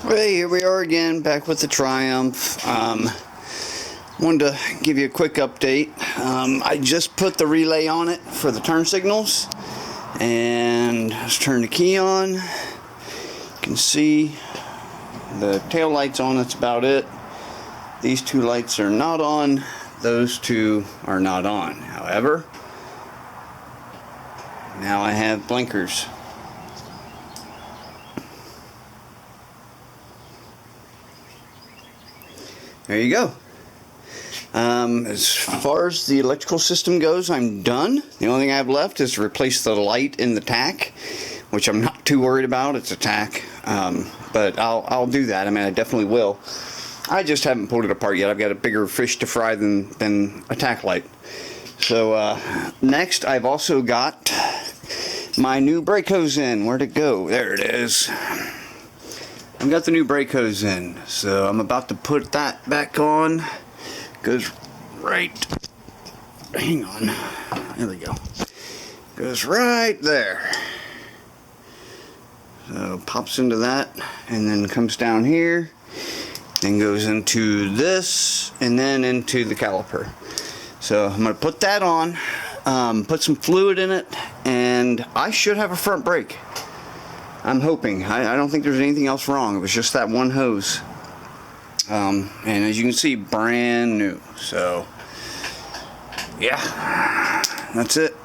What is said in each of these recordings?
Hey, here we are again, back with the Triumph. Wanted to give you a quick update. I just put the relay on it for the turn signals, and let's turn the key on. You can see the tail lights on, that's about it. These two lights are not on, those two are not on. However, now I have blinkers. There you go. As far as the electrical system goes, I'm done. The only thing I have left is to replace the light in the tack, which I'm not too worried about. It's a tack, but I'll do that. I mean, I definitely will. I just haven't pulled it apart yet. I've got a bigger fish to fry than a tack light. So next, I've also got my new brake hose in. Where'd it go? There it is. I've got the new brake hose in, so I'm about to put that back on. Goes right, hang on, there we go. Goes right there. So pops into that, and then comes down here, then goes into this, and then into the caliper. So I'm going to put that on, put some fluid in it, and I should have a front brake. I'm hoping. I don't think there's anything else wrong. It was just that one hose. And as you can see, brand new. So, yeah, that's it.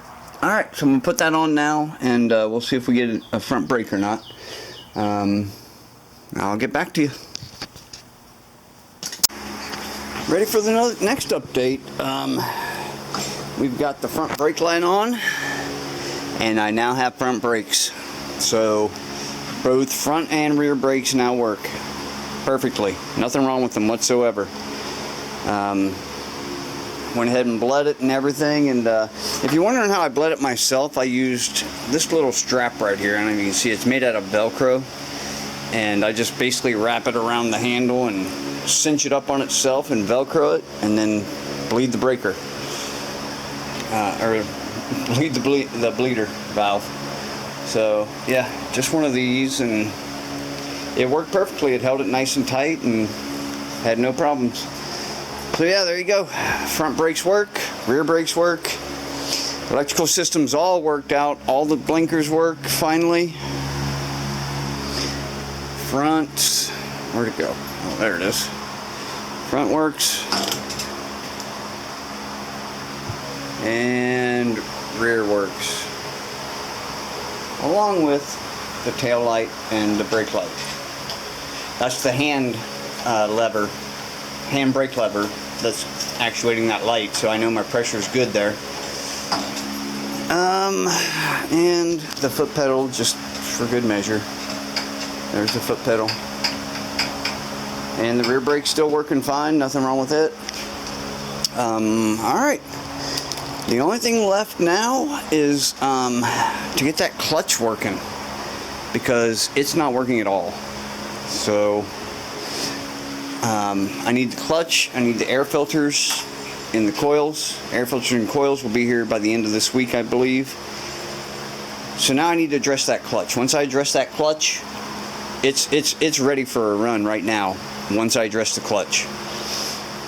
Alright, so I'm going to put that on now, and we'll see if we get a front brake or not. I'll get back to you. Ready for the next update. We've got the front brake light on, and I now have front brakes. So both front and rear brakes now work perfectly. Nothing wrong with them whatsoever. Went ahead and bled it and everything, and if you're wondering how I bled it myself, I used this little strap right here. I don't know if you can see, it's made out of Velcro, and I just basically wrap it around the handle and cinch it up on itself and Velcro it, and then bleed the breaker, or bleed the bleeder valve. So yeah, just one of these, and it worked perfectly. It held it nice and tight and had no problems. So yeah, there you go. Front brakes work, rear brakes work, electrical systems all worked out, all the blinkers work finally. Front, where'd it go? Oh, there it is. Front works, and rear works, along with the tail light and the brake light. That's the hand brake lever that's actuating that light, so I know my pressure is good there. And the foot pedal, just for good measure. There's the foot pedal. And the rear brake's still working fine, nothing wrong with it. Alright. The only thing left now is to get that clutch working, because it's not working at all. So I need the clutch, I need the air filters in the coils. Air filters and coils will be here by the end of this week, I believe. So now I need to address that clutch. Once I address that clutch, it's ready for a run right now, once I address the clutch.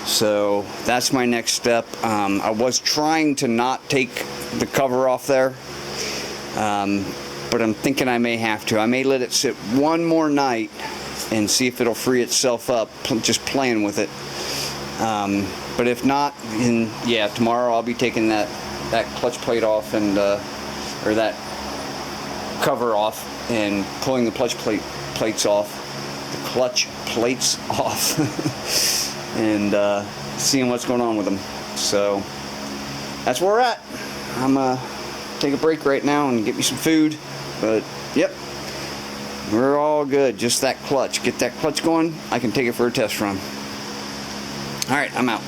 So that's my next step. I was trying to not take the cover off there, but I'm thinking I may have to. I may let it sit one more night and see if it'll free itself up, just playing with it. But if not, then yeah, tomorrow I'll be taking that clutch plate off, and or that cover off, and pulling the clutch plates off. The clutch plates off. And seeing what's going on with them. So that's where we're at. I'm gonna take a break right now and get me some food, but yep, we're all good. Just that clutch, get that clutch going, I can take it for a test run. Alright, I'm out.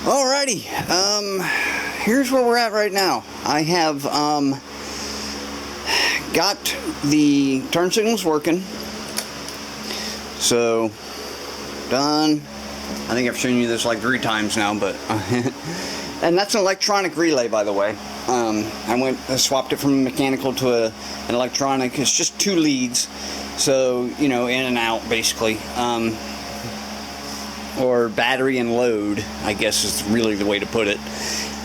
Alrighty, here's where we're at right now. I have got the turn signals working, so done. I think I've shown you this like 3 times now, but and that's an electronic relay, by the way. I swapped it from mechanical to an electronic. It's just 2 leads, so you know, in and out basically, or battery and load, I guess is really the way to put it.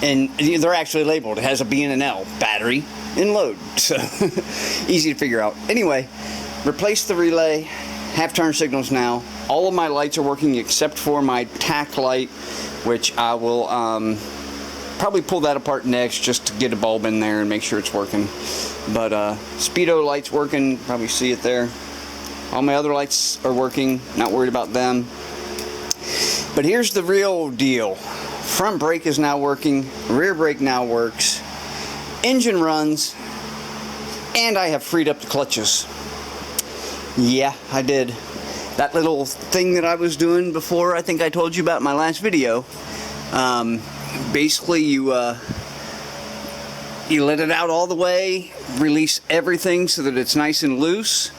And they're actually labeled. It has a B and an L, battery and load, so easy to figure out. Anyway, replace the relay, half turn signals now. All of my lights are working except for my tack light, which I will probably pull that apart next just to get a bulb in there and make sure it's working. But speedo light's working, probably see it there. All my other lights are working, not worried about them. But here's the real deal. Front brake is now working, rear brake now works, engine runs, and I have freed up the clutches. Yeah, I did. That little thing that I was doing before, I think I told you about in my last video. Basically, you let it out all the way, release everything so that it's nice and loose,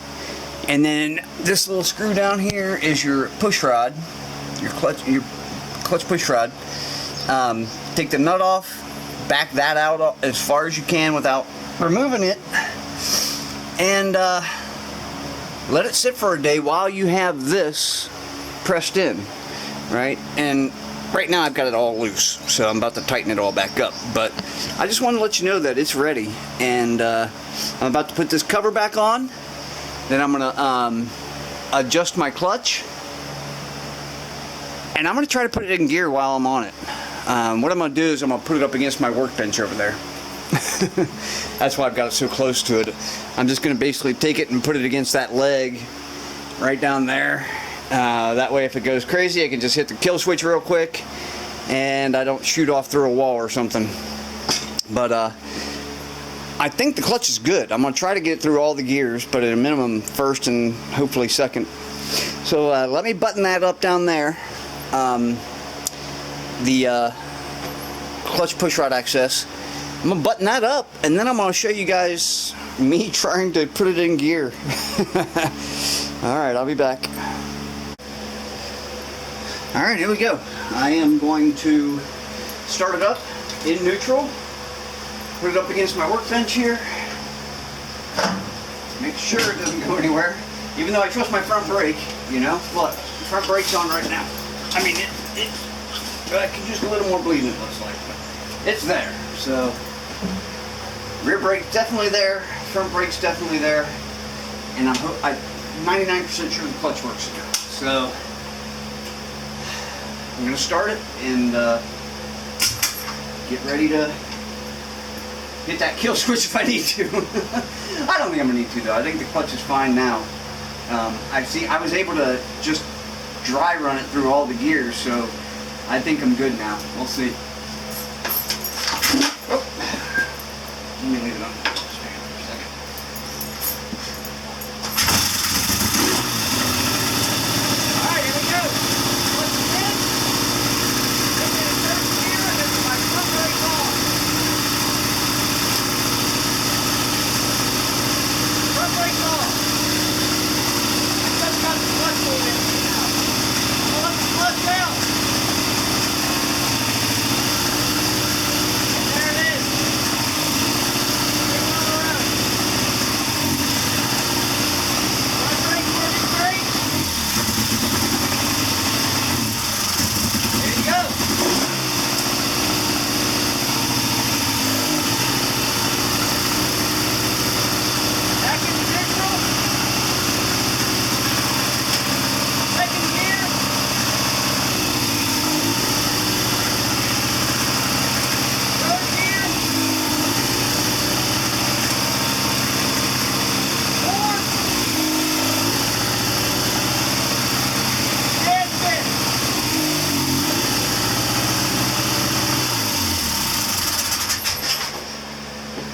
and then this little screw down here is your push rod, your clutch push rod. Take the nut off, back that out as far as you can without removing it, and let it sit for a day while you have this pressed in, right? And right now I've got it all loose, so I'm about to tighten it all back up. But I just want to let you know that it's ready, and I'm about to put this cover back on. Then I'm gonna adjust my clutch, and I'm gonna try to put it in gear while I'm on it. What I'm gonna do is I'm gonna put it up against my workbench over there. That's why I've got it so close to it. I'm just gonna basically take it and put it against that leg right down there. That way if it goes crazy I can just hit the kill switch real quick and I don't shoot off through a wall or something. But I think the clutch is good. I'm gonna try to get through all the gears, but at a minimum first and hopefully second. So let me button that up down there. The clutch push rod access. I'm gonna button that up, and then I'm gonna show you guys me trying to put it in gear. Alright, I'll be back. Alright, here we go. I am going to start it up in neutral, put it up against my workbench here, make sure it doesn't go anywhere, even though I trust my front brake, you know. Look, the front brake's on right now. I mean, I can use a little more bleeding, it looks like, but it's there. So rear brake's definitely there, front brake's definitely there, and I'm 99% sure the clutch works now. So I'm gonna start it and get ready to hit that kill switch if I need to. I don't think I'm gonna need to though. I think the clutch is fine now. I was able to just dry run it through all the gears, so I think I'm good now. We'll see. Oh. Let me leave it on for a second. Alright, here we go. Clutch is in. This is third gear and this is my front brake on. Front brake on. I just got the clutch moving now. I'll let the clutch out.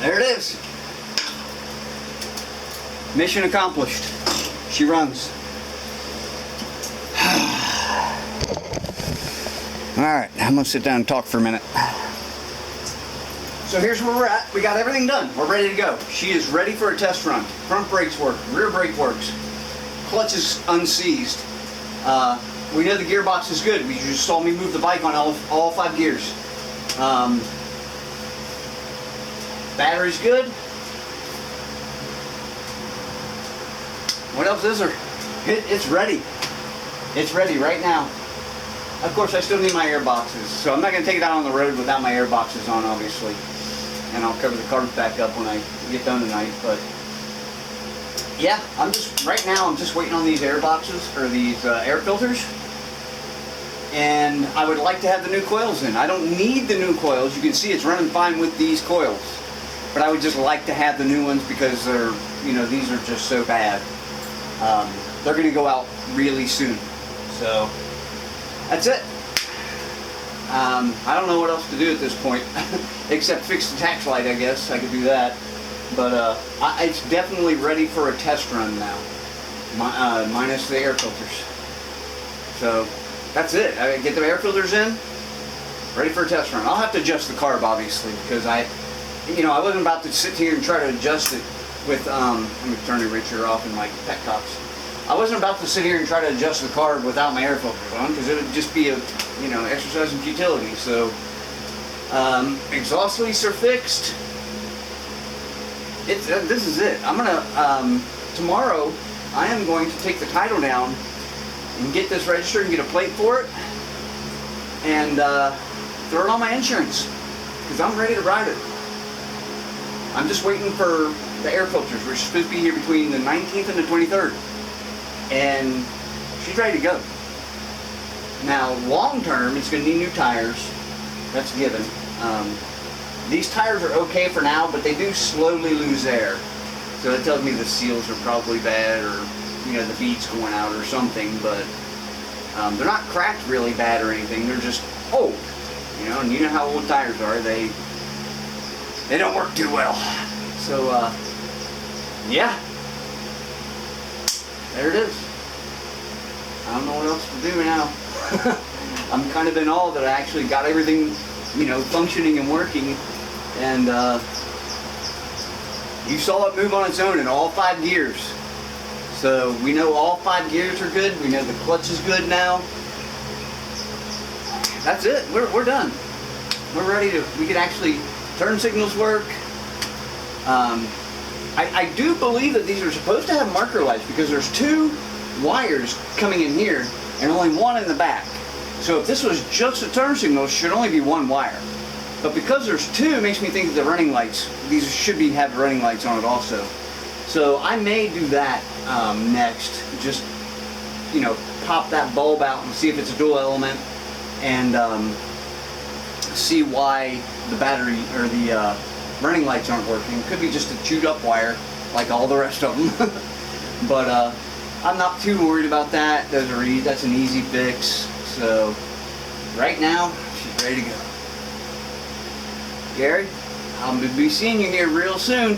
There it is. Mission accomplished. She runs. Alright, I'm going to sit down and talk for a minute. So here's where we're at. We got everything done. We're ready to go. She is ready for a test run. Front brakes work. Rear brake works. Clutch is unseized. We know the gearbox is good. You just saw me move the bike on all 5 gears. Battery's good. What else is there? It's ready. It's ready right now. Of course, I still need my air boxes, so I'm not going to take it out on the road without my air boxes on, obviously. And I'll cover the carbs back up when I get done tonight. But yeah, right now I'm just waiting on these air boxes, or these air filters. And I would like to have the new coils in. I don't need the new coils. You can see it's running fine with these coils. But I would just like to have the new ones because they're, these are just so bad. They're going to go out really soon. So that's it. I don't know what else to do at this point except fix the tax light. I guess I could do that, but it's definitely ready for a test run now, minus the air filters. So that's it. I get the air filters in, ready for a test run. I'll have to adjust the carb, obviously, because I wasn't about to sit here and try to adjust it with let me turn the richer off in my petcocks. I wasn't about to sit here and try to adjust the carb without my air filters on, because it would just be a, exercise in futility. So, exhaust leads are fixed. This is it. I'm gonna, tomorrow, I am going to take the title down and get this registered and get a plate for it, and throw it on my insurance, because I'm ready to ride it. I'm just waiting for the air filters, which are supposed to be here between the 19th and the 23rd. And she's ready to go. Now, long term, it's going to need new tires. That's a given. These tires are okay for now, but they do slowly lose air. So that tells me the seals are probably bad, or the bead's going out or something. But they're not cracked really bad or anything. They're just old. And you know how old tires are. They don't work too well. So yeah. There it is. I don't know what else to do now. I'm kind of in awe that I actually got everything, functioning and working. And you saw it move on its own in all 5 gears. So we know all 5 gears are good. We know the clutch is good now. That's it. We're done. We're ready to. We can actually turn signals work. I do believe that these are supposed to have marker lights, because there's 2 wires coming in here and only 1 in the back. So if this was just a turn signal, it should only be 1 wire. But because there's 2, it makes me think that the running lights, these should have running lights on it also. So I may do that next. Just, pop that bulb out and see if it's a dual element, and see why the battery or the running lights aren't working. Could be just a chewed up wire like all the rest of them. But I'm not too worried about that. That's an easy fix. So right now she's ready to go. Gary, I'll be seeing you here real soon.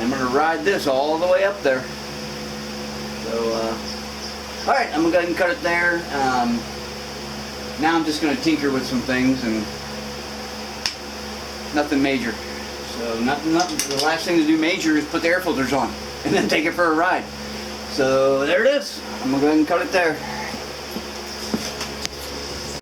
I'm gonna ride this all the way up there. So alright, I'm gonna go ahead and cut it there. Now I'm just gonna tinker with some things, and nothing major. So nothing. The last thing to do major is put the air filters on and then take it for a ride. So there it is. I'm gonna go ahead and cut it there.